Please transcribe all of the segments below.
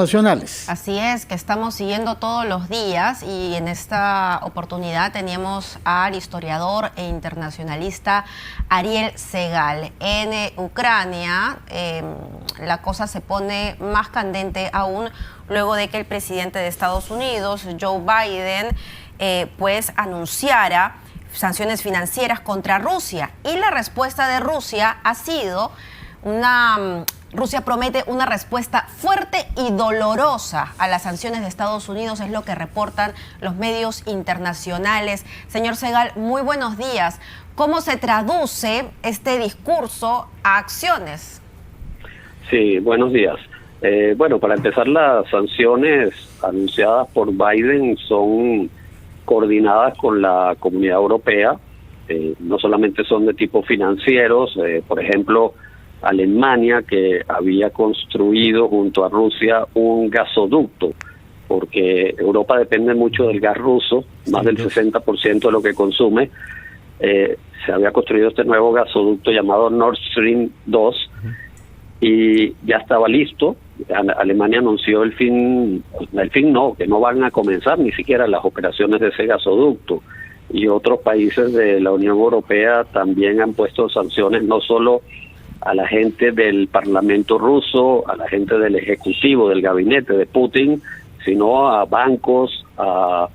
Nacionales. Así es, que estamos siguiendo todos los días y en esta oportunidad teníamos al historiador e internacionalista Ariel Segal. En Ucrania la cosa se pone más candente aún luego de que el presidente de Estados Unidos, Joe Biden, pues anunciara sanciones financieras contra Rusia. Y la respuesta de Rusia ha sido Rusia promete una respuesta fuerte y dolorosa a las sanciones de Estados Unidos, es lo que reportan los medios internacionales. Señor Segal, muy buenos días. ¿Cómo se traduce este discurso a acciones? Sí, buenos días. Bueno, para empezar, las sanciones anunciadas por Biden son coordinadas con la Comunidad Europea. No solamente son de tipo financieros, por ejemplo, Alemania, que había construido junto a Rusia un gasoducto, porque Europa depende mucho del gas ruso, más del 60% de lo que consume. Se había construido este nuevo gasoducto llamado Nord Stream 2 y ya estaba listo. Alemania anunció que no van a comenzar ni siquiera las operaciones de ese gasoducto, y otros países de la Unión Europea también han puesto sanciones, no solo a la gente del Parlamento ruso, a la gente del Ejecutivo, del gabinete de Putin, sino a bancos, a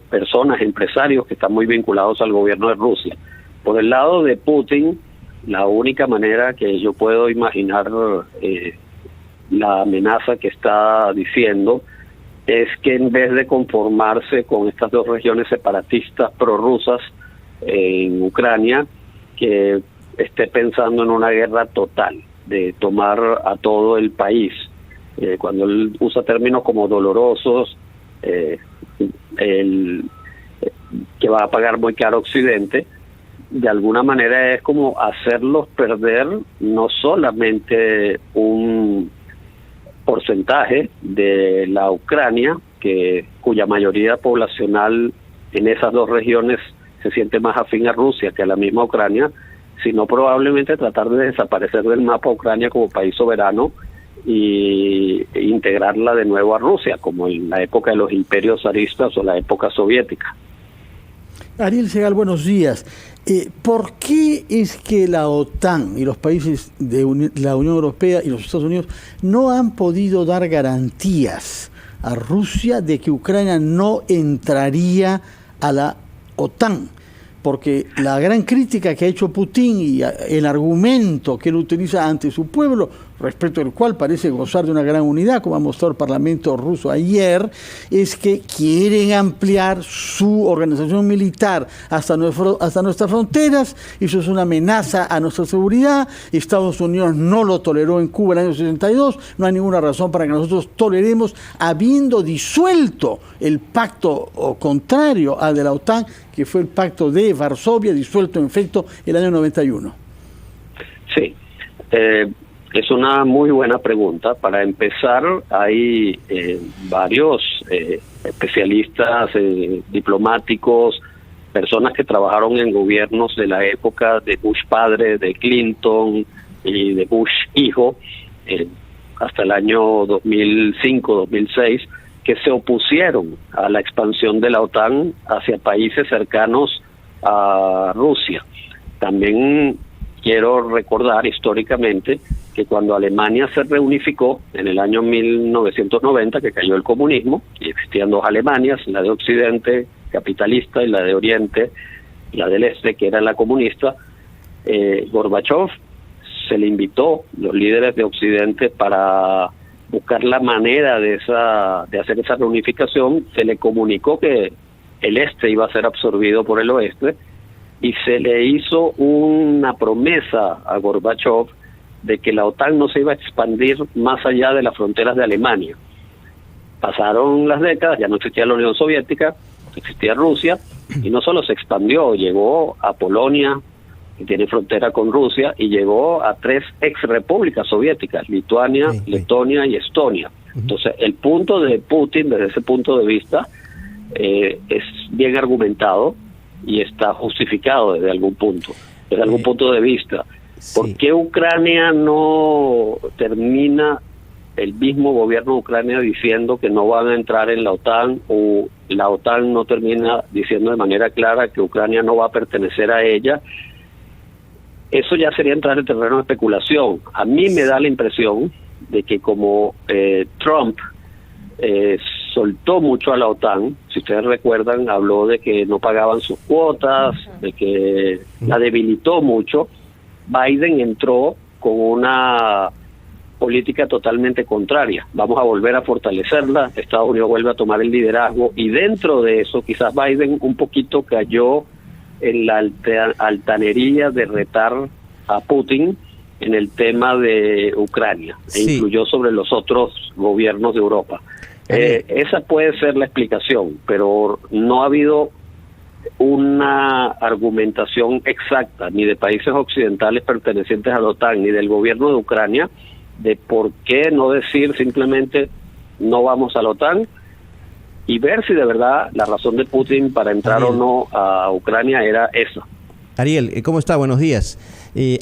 personas, empresarios que están muy vinculados al gobierno de Rusia. Por el lado de Putin, la única manera que yo puedo imaginar la amenaza que está diciendo es que en vez de conformarse con estas dos regiones separatistas prorrusas en Ucrania, que esté pensando en una guerra total, de tomar a todo el país. Cuando él usa términos como dolorosos, que va a pagar muy caro Occidente, de alguna manera es como hacerlos perder no solamente un porcentaje de la Ucrania, cuya mayoría poblacional en esas dos regiones se siente más afín a Rusia que a la misma Ucrania, sino probablemente tratar de desaparecer del mapa Ucrania como país soberano e integrarla de nuevo a Rusia, como en la época de los imperios zaristas o la época soviética. Ariel Segal, buenos días. ¿Por qué es que la OTAN y los países de la Unión Europea y los Estados Unidos no han podido dar garantías a Rusia de que Ucrania no entraría a la OTAN? Porque la gran crítica que ha hecho Putin y el argumento que él utiliza ante su pueblo, respecto al cual parece gozar de una gran unidad, como ha mostrado el Parlamento ruso ayer, es que quieren ampliar su organización militar hasta nuestras fronteras, y eso es una amenaza a nuestra seguridad. Estados Unidos no lo toleró en Cuba en el año 62, no hay ninguna razón para que nosotros toleremos, habiendo disuelto el pacto contrario al de la OTAN, que fue el pacto de Varsovia, disuelto en efecto el año 91. Sí, es una muy buena pregunta. Para empezar, hay varios especialistas diplomáticos, personas que trabajaron en gobiernos de la época de Bush padre, de Clinton y de Bush hijo, hasta el año 2005-2006, que se opusieron a la expansión de la OTAN hacia países cercanos a Rusia. También quiero recordar históricamente que cuando Alemania se reunificó en el año 1990, que cayó el comunismo, y existían dos Alemanias, la de Occidente, capitalista, y la de Oriente, la del Este, que era la comunista, Gorbachev se le invitó, los líderes de Occidente, para buscar la manera de hacer esa reunificación. Se le comunicó que el Este iba a ser absorbido por el Oeste, y se le hizo una promesa a Gorbachev de que la OTAN no se iba a expandir más allá de las fronteras de Alemania. Pasaron las décadas, ya no existía la Unión Soviética, existía Rusia, y no solo se expandió, llegó a Polonia, que tiene frontera con Rusia, y llegó a 3 exrepúblicas soviéticas, Lituania, Letonia y Estonia. Entonces, el punto de Putin, desde ese punto de vista, es bien argumentado y está justificado desde algún punto de vista. ¿Por qué Ucrania no termina el mismo gobierno de Ucrania diciendo que no van a entrar en la OTAN, o la OTAN no termina diciendo de manera clara que Ucrania no va a pertenecer a ella, eso ya sería entrar en terreno de especulación. A mí me da la impresión de que como Trump soltó mucho a la OTAN, si ustedes recuerdan, habló de que no pagaban sus cuotas, de que la debilitó mucho, Biden entró con una política totalmente contraria. Vamos a volver a fortalecerla, Estados Unidos vuelve a tomar el liderazgo, y dentro de eso quizás Biden un poquito cayó en la altanería de retar a Putin en el tema de Ucrania, e influyó sobre los otros gobiernos de Europa. Esa puede ser la explicación, pero no ha habido una argumentación exacta ni de países occidentales pertenecientes a la OTAN ni del gobierno de Ucrania de por qué no decir simplemente no vamos a la OTAN, y ver si de verdad la razón de Putin para entrar o no a Ucrania era esa. Ariel, ¿cómo está? Buenos días.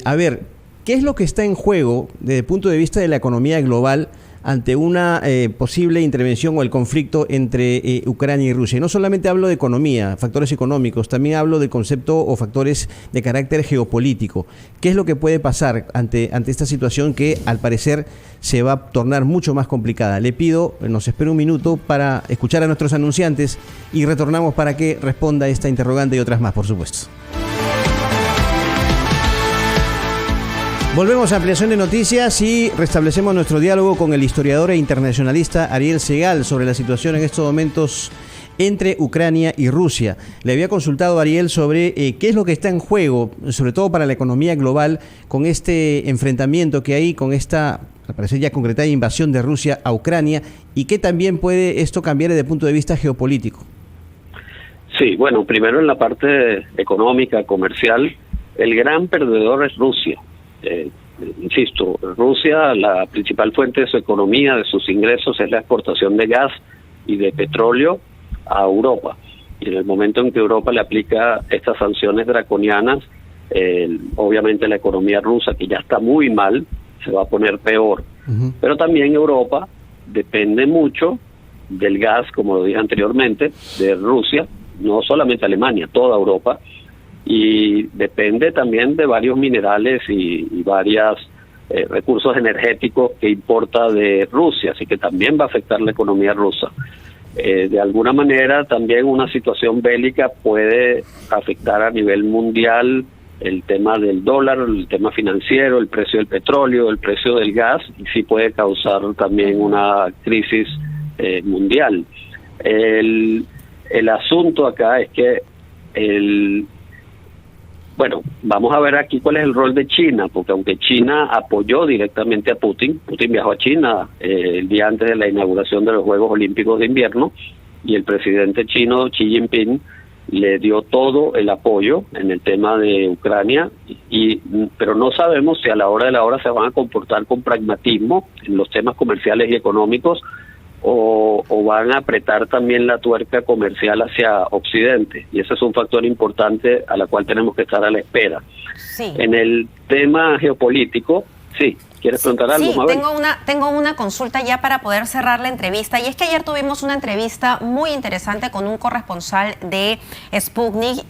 A ver, ¿qué es lo que está en juego desde el punto de vista de la economía global ante una posible intervención o el conflicto entre Ucrania y Rusia? Y no solamente hablo de economía, factores económicos, también hablo del concepto o factores de carácter geopolítico. ¿Qué es lo que puede pasar ante esta situación que al parecer se va a tornar mucho más complicada? Le pido, nos espere un minuto para escuchar a nuestros anunciantes y retornamos para que responda esta interrogante y otras más, por supuesto. Volvemos a Ampliación de Noticias y restablecemos nuestro diálogo con el historiador e internacionalista Ariel Segal sobre la situación en estos momentos entre Ucrania y Rusia. Le había consultado a Ariel sobre qué es lo que está en juego, sobre todo para la economía global, con este enfrentamiento que hay, con esta, al parecer ya concretada, invasión de Rusia a Ucrania, y qué también puede esto cambiar desde el punto de vista geopolítico. Sí, bueno, primero en la parte económica, comercial, el gran perdedor es Rusia. Insisto, Rusia, la principal fuente de su economía, de sus ingresos, es la exportación de gas y de petróleo a Europa. Y en el momento en que Europa le aplica estas sanciones draconianas, obviamente la economía rusa, que ya está muy mal, se va a poner peor. Pero también Europa depende mucho del gas, como lo dije anteriormente, de Rusia, no solamente Alemania, toda Europa, y depende también de varios minerales y varios recursos energéticos que importa de Rusia, así que también va a afectar la economía rusa. De alguna manera también una situación bélica puede afectar a nivel mundial el tema del dólar, el tema financiero, el precio del petróleo, el precio del gas, y sí puede causar también una crisis mundial. El asunto acá es que bueno, vamos a ver aquí cuál es el rol de China, porque aunque China apoyó directamente a Putin viajó a China el día antes de la inauguración de los Juegos Olímpicos de Invierno, y el presidente chino Xi Jinping le dio todo el apoyo en el tema de Ucrania, pero no sabemos si a la hora de la hora se van a comportar con pragmatismo en los temas comerciales y económicos, o van a apretar también la tuerca comercial hacia Occidente, y ese es un factor importante a la cual tenemos que estar a la espera. Sí. En el tema geopolítico, sí, ¿quieres preguntar algo, Sí, Mabel? tengo una consulta ya para poder cerrar la entrevista, y es que ayer tuvimos una entrevista muy interesante con un corresponsal de Sputnik,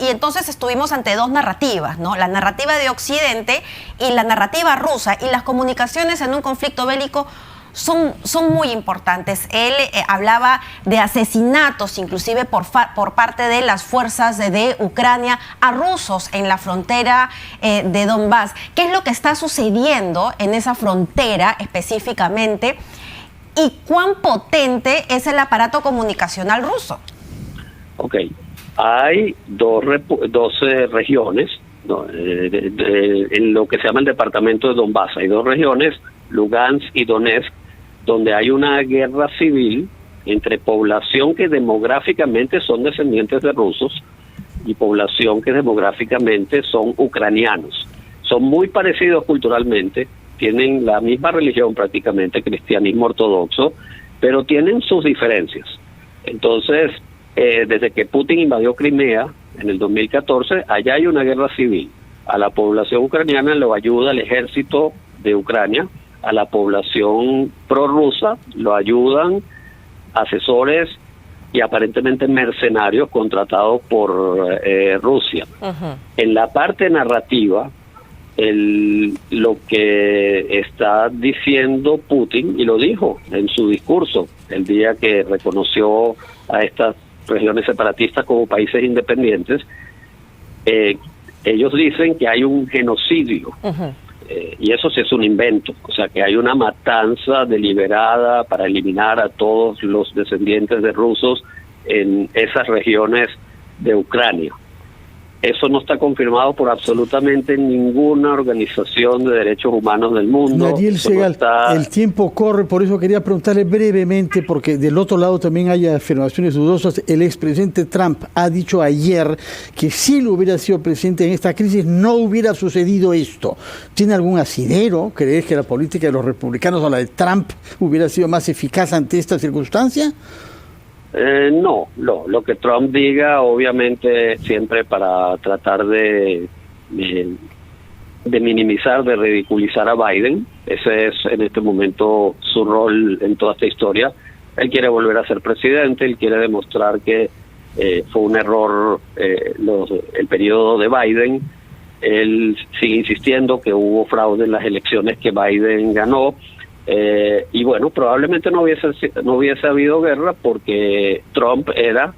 y entonces estuvimos ante dos narrativas, ¿no? La narrativa de Occidente y la narrativa rusa, y las comunicaciones en un conflicto bélico son muy importantes. Él hablaba de asesinatos, inclusive por parte de las fuerzas de Ucrania a rusos en la frontera de Donbass. ¿Qué es lo que está sucediendo en esa frontera específicamente? ¿Y cuán potente es el aparato comunicacional ruso? Ok, hay dos regiones, ¿no? En lo que se llama el departamento de Donbass. Hay dos regiones, Lugansk y Donetsk, donde hay una guerra civil entre población que demográficamente son descendientes de rusos y población que demográficamente son ucranianos. Son muy parecidos culturalmente, tienen la misma religión prácticamente, cristianismo ortodoxo, pero tienen sus diferencias. Entonces, desde que Putin invadió Crimea en el 2014, allá hay una guerra civil. A la población ucraniana lo ayuda el ejército de Ucrania, a la población prorrusa, lo ayudan asesores y aparentemente mercenarios contratados por Rusia. En la parte narrativa, lo que está diciendo Putin, y lo dijo en su discurso el día que reconoció a estas regiones separatistas como países independientes, ellos dicen que hay un genocidio. Y eso sí es un invento, o sea que hay una matanza deliberada para eliminar a todos los descendientes de rusos en esas regiones de Ucrania. Eso no está confirmado por absolutamente ninguna organización de derechos humanos del mundo. Ariel Segal, el tiempo corre, por eso quería preguntarle brevemente, porque del otro lado también hay afirmaciones dudosas. El expresidente Trump ha dicho ayer que si él hubiera sido presidente en esta crisis no hubiera sucedido esto. ¿Tiene algún asidero? ¿Crees que la política de los republicanos o la de Trump hubiera sido más eficaz ante esta circunstancia? No, lo que Trump diga, obviamente, siempre para tratar de minimizar, de ridiculizar a Biden. Ese es en este momento su rol en toda esta historia. Él quiere volver a ser presidente, él quiere demostrar que fue un error el periodo de Biden. Él sigue insistiendo que hubo fraude en las elecciones que Biden ganó. Y bueno, probablemente no hubiese habido guerra porque Trump era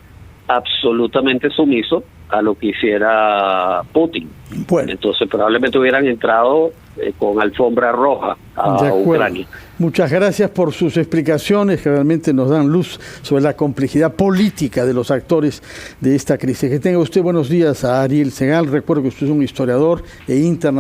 absolutamente sumiso a lo que hiciera Putin. Bueno. Entonces probablemente hubieran entrado con alfombra roja a Ucrania. Muchas gracias por sus explicaciones que realmente nos dan luz sobre la complejidad política de los actores de esta crisis. Que tenga usted buenos días a Ariel Segal. Recuerdo que usted es un historiador e internacionalista.